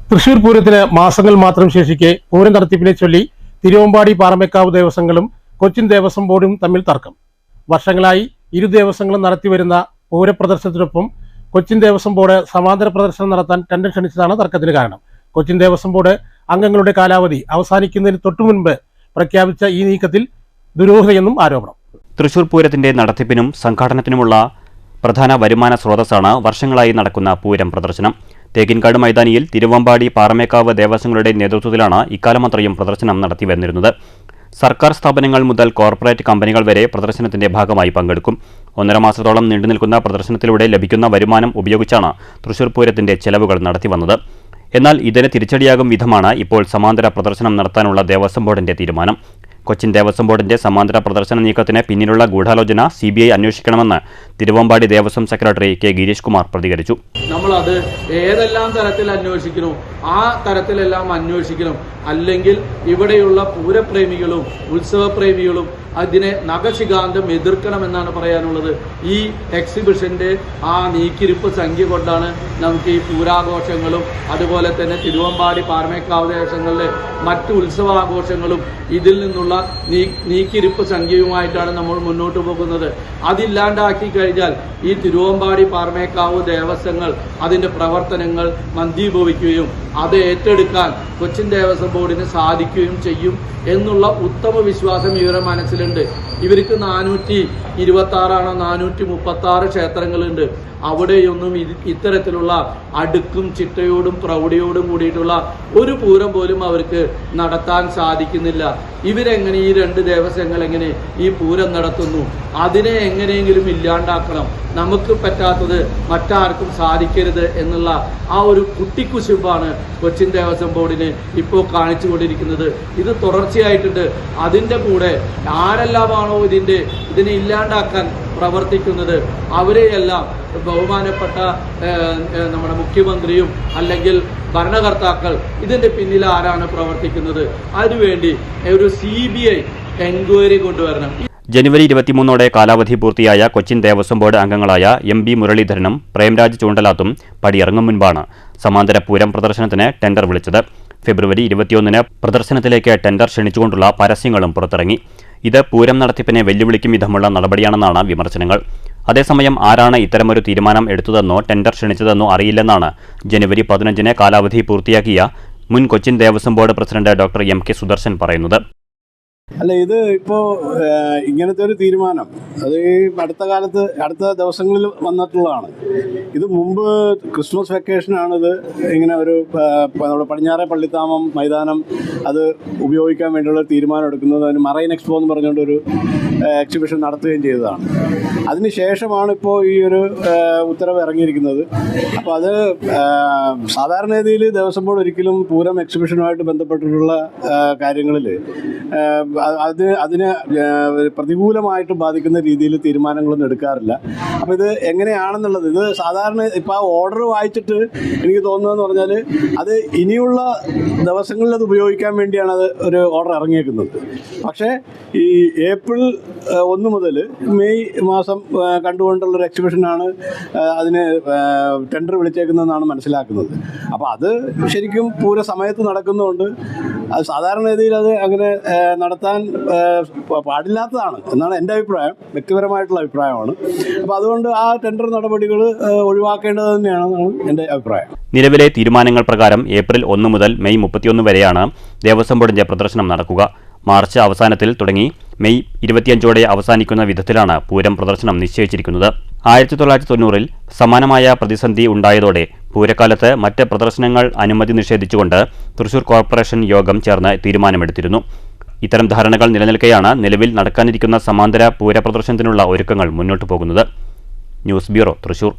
തൃശൂർ പൂരത്തിന് മാസങ്ങൾ മാത്രം ശേഷിക്കെ പൂരം നടത്തിപ്പിനെ ചൊല്ലി തിരുവമ്പാടി പാറമേക്കാവ് ദേവസ്വങ്ങളും കൊച്ചിൻ ദേവസ്വം ബോർഡും തമ്മിൽ തർക്കം. വർഷങ്ങളായി ഇരു ദേവസ്വങ്ങളും നടത്തിവരുന്ന പൂരപ്രദർശനത്തിനൊപ്പം കൊച്ചിൻ ദേവസ്വം ബോർഡ് സമാന്തര പ്രദർശനം നടത്താൻ ടെൻഡർ ക്ഷണിച്ചതാണ് തർക്കത്തിന് കാരണം. കൊച്ചിൻ ദേവസ്വം ബോർഡ് അംഗങ്ങളുടെ കാലാവധി അവസാനിക്കുന്നതിന് തൊട്ടുമുൻപ് പ്രഖ്യാപിച്ച ഈ നീക്കത്തിൽ ദുരൂഹതയെന്നും ആരോപണം. തൃശൂർ പൂരത്തിന്റെ നടത്തിപ്പിനും സംഘാടനത്തിനുമുള്ള പ്രധാന വരുമാന സ്രോതസ്സാണ് വർഷങ്ങളായി നടക്കുന്ന പൂരം പ്രദർശനം. തേക്കിൻകാട് മൈതാനിയിൽ തിരുവമ്പാടി പാറമേക്കാവ് ദേവസ്വങ്ങളുടെ നേതൃത്വത്തിലാണ് ഇക്കാലമത്രയും പ്രദർശനം നടത്തി വന്നിരുന്നത്. സർക്കാർ സ്ഥാപനങ്ങൾ മുതൽ കോർപ്പറേറ്റ് കമ്പനികൾ വരെ പ്രദർശനത്തിന്റെ ഭാഗമായി പങ്കെടുക്കും. 1.5 മാസത്തോളം നീണ്ടുനിൽക്കുന്ന പ്രദർശനത്തിലൂടെ ലഭിക്കുന്ന വരുമാനം ഉപയോഗിച്ചാണ് തൃശൂർ പൂരത്തിന്റെ ചെലവുകൾ നടത്തിവന്നത്. എന്നാൽ ഇതിന് തിരിച്ചടിയാകും വിധമാണ് ഇപ്പോൾ സമാന്തര പ്രദർശനം നടത്താനുള്ള ദേവസ്വം ബോർഡിന്റെ തീരുമാനം. കൊച്ചിൻ ദേവസ്വം ബോർഡിന്റെ സമാന്തര പ്രദർശന നീക്കത്തിന് പിന്നിലുള്ള ഗൂഢാലോചന CBI അന്വേഷിക്കണമെന്ന് തിരുവമ്പാടി ദേവസ്വം സെക്രട്ടറി കെ ഗിരീഷ് കുമാർ പ്രതികരിച്ചു. നമ്മളത് ഏതെല്ലാം തരത്തിൽ അന്വേഷിക്കണോ ആ തരത്തിലെല്ലാം അന്വേഷിക്കണം. അല്ലെങ്കിൽ ഇവിടെയുള്ള പൂരപ്രേമികളും ഉത്സവപ്രേമികളും അതിനെ നഖശികാന്തം എതിർക്കണമെന്നാണ് പറയാനുള്ളത്. ഈ എക്സിബിഷന്റെ ആ നീക്കിരിപ്പ് സംഖ്യ കൊണ്ടാണ് നമുക്ക് ഈ പൂരാഘോഷങ്ങളും അതുപോലെ തന്നെ തിരുവമ്പാടി പാറമേക്കാവ് ദേശങ്ങളിലെ മറ്റു ഉത്സവാഘോഷങ്ങളും ഇതിൽ നിന്നുള്ള നീക്കിരിപ്പ് സംഖ്യയുമായിട്ടാണ് നമ്മൾ മുന്നോട്ട് പോകുന്നത്. അതില്ലാണ്ടാക്കി കഴിഞ്ഞാൽ ഈ തിരുവമ്പാടി പാറമേക്കാവ് ദേവസ്വങ്ങൾ അതിൻ്റെ പ്രവർത്തനങ്ങൾ മന്ദീഭവിക്കുകയും അത് ഏറ്റെടുക്കാൻ കൊച്ചിൻ ദേവസ്വം ബോർഡിന് സാധിക്കുകയും ചെയ്യും എന്നുള്ള ഉത്തമ വിശ്വാസം ഇവരുടെ മനസ്സിലുണ്ട്. ഇവർക്ക് 426 436 ക്ഷേത്രങ്ങളുണ്ട്. അവിടെയൊന്നും ഇത്തരത്തിലുള്ള അടുക്കും ചിട്ടയോടും പ്രൗഢിയോടും കൂടിയിട്ടുള്ള ഒരു പൂരം പോലും അവർക്ക് നടത്താൻ സാധിക്കുന്നില്ല. ഇവരെങ്ങനെ ഈ 2 ദേവസ്വങ്ങൾ എങ്ങനെ ഈ പൂരം നടത്തുന്നു? അതിനെ എങ്ങനെയെങ്കിലും ഇല്ലാണ്ടാക്കണം. നമുക്ക് പറ്റാത്തത് മറ്റാർക്കും സാധിക്കരുത് എന്നുള്ള ആ ഒരു കുട്ടിക്കുശുമ്പാണ് കൊച്ചിൻ ദേവസ്വം ബോർഡിന് ഇപ്പോൾ കാണിച്ചുകൊണ്ടിരിക്കുന്നത്. ഇത് തുടർച്ചയായിട്ടുണ്ട്. അതിൻ്റെ കൂടെ ആരെല്ലാമാണോ ഇതിനെ ഇല്ലാണ്ടാക്കാൻ പ്രവർത്തിക്കുന്നത് അവരെയെല്ലാം ബഹുമാനപ്പെട്ട നമ്മുടെ മുഖ്യമന്ത്രിയും അല്ലെങ്കിൽ ഭരണകർത്താക്കൾ ഇതിൻ്റെ പിന്നിൽ ആരാണ് പ്രവർത്തിക്കുന്നത്? അതിനുവേണ്ടി ഒരു CBI എൻക്വയറി കൊണ്ടുവരണം. ജനുവരി 23 കാലാവധി പൂർത്തിയായ കൊച്ചിൻ ദേവസ്വം ബോർഡ് അംഗങ്ങളായ MB മുരളീധരനും പ്രേംരാജ് ചൂണ്ടലാത്തും പടിയിറങ്ങും മുൻപാണ് സമാന്തര പൂരം പ്രദർശനത്തിന് ടെൻഡർ വിളിച്ചത്. ഫെബ്രുവരി 21 പ്രദർശനത്തിലേക്ക് ടെൻഡർ ക്ഷണിച്ചുകൊണ്ടുള്ള പരസ്യങ്ങളും പുറത്തിറങ്ങി. ഇത് പൂരം നടത്തിപ്പിനെ വെല്ലുവിളിക്കും വിധമുള്ള നടപടിയാണെന്നാണ് വിമർശനങ്ങൾ. അതേസമയം ആരാണ് ഇത്തരമൊരു തീരുമാനം എടുത്തതെന്നോ ടെൻഡർ ക്ഷണിച്ചതെന്നോ അറിയില്ലെന്നാണ് ജനുവരി 15 കാലാവധി പൂർത്തിയാക്കിയ മുൻ Cochin Devaswom board president doctor MK Sudarshan പറയുന്നത്. അല്ല, ഇത് ഇപ്പോൾ ഇങ്ങനത്തെ ഒരു തീരുമാനം അത് അടുത്ത ദിവസങ്ങളിൽ വന്നിട്ടുള്ളതാണ്. ഇത് മുമ്പ് ക്രിസ്മസ് വെക്കേഷനാണിത് ഇങ്ങനെ ഒരു നമ്മുടെ പടിഞ്ഞാറെ പള്ളിത്താമം മൈതാനം അത് ഉപയോഗിക്കാൻ വേണ്ടിയുള്ള തീരുമാനം എടുക്കുന്നത്. അതിന് മറൈൻ എക്സ്പോ എന്ന് പറഞ്ഞുകൊണ്ടൊരു എക്സിബിഷൻ നടത്തുകയും ചെയ്തതാണ്. അതിന് ശേഷമാണ് ഇപ്പോൾ ഈ ഒരു ഉത്തരവ് ഇറങ്ങിയിരിക്കുന്നത്. അപ്പോൾ അത് സാധാരണഗതിയിൽ ദേവസ്വം ബോർഡ് ഒരിക്കലും പൂരം എക്സിബിഷനുമായിട്ട് ബന്ധപ്പെട്ടിട്ടുള്ള കാര്യങ്ങളിൽ അതിന് പ്രതികൂലമായിട്ട് ബാധിക്കുന്ന രീതിയിൽ തീരുമാനങ്ങളൊന്നും എടുക്കാറില്ല. അപ്പോൾ ഇത് എങ്ങനെയാണെന്നുള്ളത് ഇത് സാധാരണ ഇപ്പോൾ ആ ഓർഡർ വായിച്ചിട്ട് എനിക്ക് തോന്നുന്നതെന്ന് പറഞ്ഞാൽ അത് ഇനിയുള്ള ദിവസങ്ങളിൽ അത് ഉപയോഗിക്കാൻ വേണ്ടിയാണ് അത് ഒരു ഓർഡർ ഇറങ്ങിയേക്കുന്നത്. പക്ഷേ ഈ ഏപ്രിൽ 1 മുതൽ മെയ് മാസം കണ്ടുകൊണ്ടുള്ളൊരു എക്സിബിഷനാണ് അതിന് ടെൻഡർ വിളിച്ചേക്കുന്നതെന്നാണ് മനസ്സിലാക്കുന്നത്. അപ്പോൾ അത് ശരിക്കും പൂര സമയത്ത് നടക്കുന്നതുകൊണ്ട് അത് സാധാരണഗതിയിൽ അത് അങ്ങനെ നടത്താൻ പാടില്ലാത്തതാണ് എന്നാണ് എൻ്റെ അഭിപ്രായം, വ്യക്തിപരമായിട്ടുള്ള അഭിപ്രായമാണ്. അപ്പോൾ അതുകൊണ്ട് ആ ടെൻഡർ നടപടികൾ ഒഴിവാക്കേണ്ടത് തന്നെയാണെന്നാണ് എൻ്റെ അഭിപ്രായം. നിലവിലെ തീരുമാനങ്ങൾ പ്രകാരം ഏപ്രിൽ 1 മുതൽ മെയ് 31 വരെയാണ് ദേവസ്വം ബോർഡിന്റെ പ്രദർശനം നടക്കുക. മാർച്ച് അവസാനത്തിൽ തുടങ്ങി മെയ് 25 അവസാനിക്കുന്ന വിധത്തിലാണ് പൂരം പ്രദർശനം നിശ്ചയിച്ചിരിക്കുന്നത്. 1990 സമാനമായ പ്രതിസന്ധി ഉണ്ടായതോടെ പൂരക്കാലത്ത് മറ്റ് പ്രദർശനങ്ങൾ അനുമതി നിഷേധിച്ചുകൊണ്ട് തൃശൂർ കോർപ്പറേഷൻ യോഗം ചേർന്ന് തീരുമാനമെടുത്തിരുന്നു. ഇത്തരം ധാരണകൾ നിലനിൽക്കെയാണ് നിലവിൽ നടക്കാനിരിക്കുന്ന സമാന്തര പൂരപ്രദർശനത്തിനുള്ള ഒരുക്കങ്ങൾ മുന്നോട്ടു പോകുന്നത്. News bureau, Thrissur.